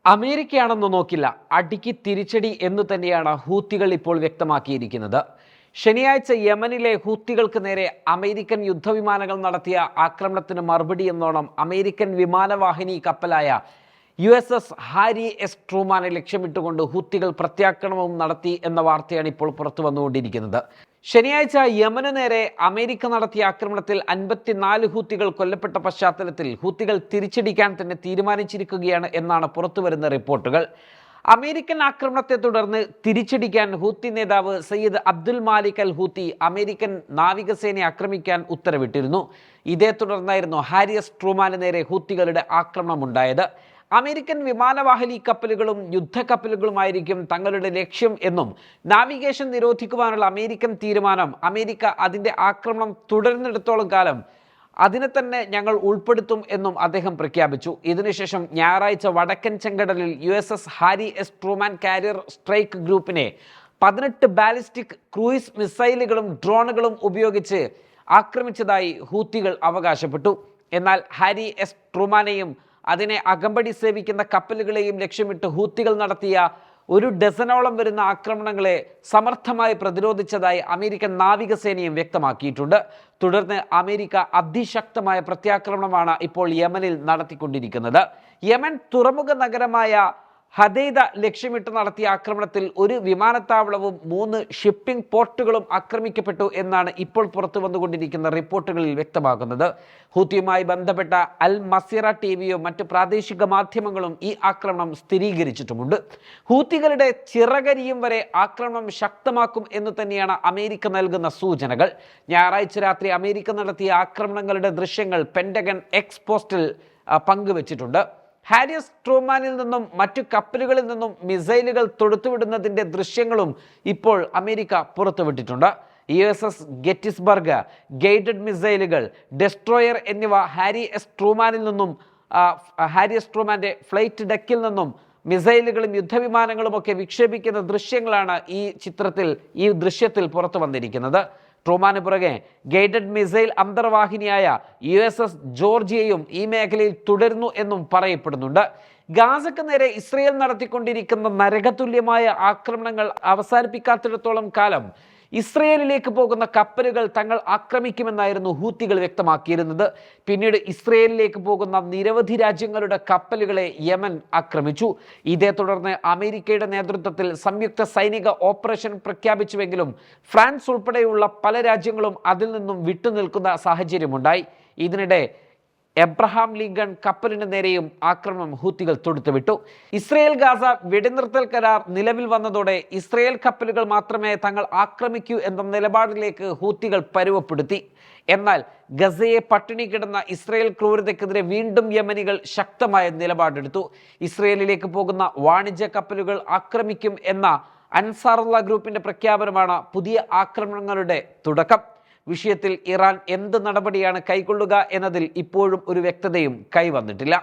അമേരിക്കയാണെന്ന് നോക്കില്ല, അടിക്ക് തിരിച്ചടി എന്നു തന്നെയാണ് ഹൂത്തികൾ ഇപ്പോൾ വ്യക്തമാക്കിയിരിക്കുന്നത്. ശനിയാഴ്ച യമനിലെ ഹൂത്തികൾക്ക് നേരെ അമേരിക്കൻ യുദ്ധവിമാനങ്ങൾ നടത്തിയ ആക്രമണത്തിന് മറുപടി എന്നോണം അമേരിക്കൻ വിമാനവാഹിനി കപ്പലായ USS ഹാരി എസ് ട്രൂമാനെ ലക്ഷ്യമിട്ടുകൊണ്ട് ഹൂത്തികൾ പ്രത്യാക്രമണം നടത്തി എന്ന വാർത്തയാണ് ഇപ്പോൾ പുറത്തു വന്നുകൊണ്ടിരിക്കുന്നത്. ശനിയാഴ്ച യമന് നേരെ അമേരിക്ക നടത്തിയ ആക്രമണത്തിൽ 54 ഹൂത്തികൾ കൊല്ലപ്പെട്ട പശ്ചാത്തലത്തിൽ ഹൂത്തികൾ തിരിച്ചടിക്കാൻ തന്നെ തീരുമാനിച്ചിരിക്കുകയാണ് എന്നാണ് പുറത്തുവരുന്ന റിപ്പോർട്ടുകൾ. അമേരിക്കൻ ആക്രമണത്തെ തുടർന്ന് തിരിച്ചടിക്കാൻ ഹൂത്തി നേതാവ് സയ്യിദ് അബ്ദുൽ മാലിക് അൽ ഹൂത്തി അമേരിക്കൻ നാവികസേനയെ ആക്രമിക്കാൻ ഉത്തരവിട്ടിരുന്നു. ഇതേ തുടർന്നായിരുന്നു ഹാരി എസ് ട്രൂമാന് നേരെ ഹൂത്തികളുടെ ആക്രമണം ഉണ്ടായത്. അമേരിക്കൻ വിമാനവാഹിനി കപ്പലുകളും യുദ്ധക്കപ്പലുകളുമായിരിക്കും തങ്ങളുടെ ലക്ഷ്യം എന്നും നാവിഗേഷൻ നിരോധിക്കുവാനുള്ള അമേരിക്കൻ തീരുമാനം അമേരിക്ക അതിൻ്റെ ആക്രമണം തുടരുന്നിടത്തോളം കാലം അതിനെ തന്നെ ഞങ്ങൾ ഉൾപ്പെടുത്തും എന്നും അദ്ദേഹം പ്രഖ്യാപിച്ചു. ഇതിനുശേഷം ഞായറാഴ്ച വടക്കൻ ചെങ്കടലിൽ USS Harry S Truman carrier strike ഗ്രൂപ്പിനെ 18 ബാലിസ്റ്റിക് ക്രൂയിസ് മിസൈലുകളും ഡ്രോണുകളും ഉപയോഗിച്ച് ആക്രമിച്ചതായി ഹൂത്തികൾ അവകാശപ്പെട്ടു. എന്നാൽ ഹാരി എസ് ട്രൂമാനെയും അതിനെ അകമ്പടി സേവിക്കുന്ന കപ്പലുകളെയും ലക്ഷ്യമിട്ട് ഹൂത്തികൾ നടത്തിയ 1 ഡസനോളം വരുന്ന ആക്രമണങ്ങളെ സമർത്ഥമായി പ്രതിരോധിച്ചതായി അമേരിക്കൻ നാവികസേനയും വ്യക്തമാക്കിയിട്ടുണ്ട്. തുടർന്ന് അമേരിക്ക അതിശക്തമായ പ്രത്യാക്രമണമാണ് ഇപ്പോൾ യമനിൽ നടത്തിക്കൊണ്ടിരിക്കുന്നത്. യമൻ തുറമുഖ നഗരമായ ഹദൈദ ലക്ഷ്യമിട്ട് നടത്തിയ ആക്രമണത്തിൽ 1 വിമാനത്താവളവും 3 ഷിപ്പിംഗ് പോർട്ടുകളും ആക്രമിക്കപ്പെട്ടു എന്നാണ് ഇപ്പോൾ പുറത്തു വന്നുകൊണ്ടിരിക്കുന്ന റിപ്പോർട്ടുകളിൽ വ്യക്തമാകുന്നത്. ഹൂത്തിയുമായി ബന്ധപ്പെട്ട അൽ മസീറ TVയും മറ്റ് പ്രാദേശിക മാധ്യമങ്ങളും ഈ ആക്രമണം സ്ഥിരീകരിച്ചിട്ടുമുണ്ട്. ഹൂത്തികളുടെ ചിറകരിയും വരെ ആക്രമണം ശക്തമാക്കും എന്ന് തന്നെയാണ് അമേരിക്ക നൽകുന്ന സൂചനകൾ. ഞായറാഴ്ച രാത്രി അമേരിക്ക നടത്തിയ ആക്രമണങ്ങളുടെ ദൃശ്യങ്ങൾ പെന്റഗൺ എക്സ് പോസ്റ്റിൽ പങ്കുവച്ചിട്ടുണ്ട്. ഹാരി എസ് ട്രൂമാനിൽ നിന്നും മറ്റു കപ്പലുകളിൽ നിന്നും മിസൈലുകൾ തൊടുത്തുവിടുന്നതിൻ്റെ ദൃശ്യങ്ങളും ഇപ്പോൾ അമേരിക്ക പുറത്തുവിട്ടിട്ടുണ്ട്. USS ഗെറ്റിസ്ബർഗ്, ഗൈഡഡ് മിസൈലുകൾ, ഡെസ്ട്രോയർ എന്നിവ ഹാരി എസ് ട്രൂമാൻ്റെ ഫ്ലൈറ്റ് ഡെക്കിൽ നിന്നും മിസൈലുകളും യുദ്ധവിമാനങ്ങളും ഒക്കെ വിക്ഷേപിക്കുന്ന ദൃശ്യങ്ങളാണ് ഈ ദൃശ്യത്തിൽ പുറത്തു വന്നിരിക്കുന്നത്. ട്രൂമാന് പുറകെ ഗൈഡഡ് മിസൈൽ അന്തർവാഹിനിയായ USS ജോർജിയയും ഈ മേഖലയിൽ തുടരുന്നു എന്നും പറയപ്പെടുന്നുണ്ട്. ഗാസക്ക് നേരെ ഇസ്രയേൽ നടത്തിക്കൊണ്ടിരിക്കുന്ന നരകതുല്യമായ ആക്രമണങ്ങൾ അവസാനിപ്പിക്കാത്തിടത്തോളം കാലം ഇസ്രയേലിലേക്ക് പോകുന്ന കപ്പലുകൾ തങ്ങൾ ആക്രമിക്കുമെന്നായിരുന്നു ഹൂത്തികൾ വ്യക്തമാക്കിയിരുന്നത്. പിന്നീട് ഇസ്രയേലിലേക്ക് പോകുന്ന നിരവധി രാജ്യങ്ങളുടെ കപ്പലുകളെ യമൻ ആക്രമിച്ചു. ഇതേ തുടർന്ന് അമേരിക്കയുടെ നേതൃത്വത്തിൽ സംയുക്ത സൈനിക ഓപ്പറേഷൻ പ്രഖ്യാപിച്ചുവെങ്കിലും ഫ്രാൻസ് ഉൾപ്പെടെയുള്ള പല രാജ്യങ്ങളും അതിൽ നിന്നും വിട്ടുനിൽക്കുന്ന സാഹചര്യമുണ്ടായി. ഇതിനിടെ എബ്രഹാം ലിങ്കൺ കപ്പലിന് നേരെയും ആക്രമണം ഹൂത്തികൾ തൊടുത്തുവിട്ടു. ഇസ്രയേൽ ഗാസ വെടിനിർത്തൽ കരാർ നിലവിൽ വന്നതോടെ ഇസ്രയേൽ കപ്പലുകൾ മാത്രമേ തങ്ങൾ ആക്രമിക്കൂ എന്ന നിലപാടിലേക്ക് ഹൂത്തികൾ പരുവപ്പെടുത്തി. എന്നാൽ ഗസയെ പട്ടിണി കിടന്ന ഇസ്രയേൽ ക്രൂരതയ്ക്കെതിരെ വീണ്ടും യമനികൾ ശക്തമായ നിലപാടെടുത്തു. ഇസ്രയേലിലേക്ക് പോകുന്ന വാണിജ്യ കപ്പലുകൾ ആക്രമിക്കും എന്ന അൻസാറുള്ള ഗ്രൂപ്പിന്റെ പ്രഖ്യാപനമാണ് പുതിയ ആക്രമണങ്ങളുടെ തുടക്കം. വിഷയത്തിൽ ഇറാൻ എന്ത് നടപടിയാണ് കൈക്കൊള്ളുക എന്നതിൽ ഇപ്പോഴും ഒരു വ്യക്തതയും കൈവന്നിട്ടില്ല.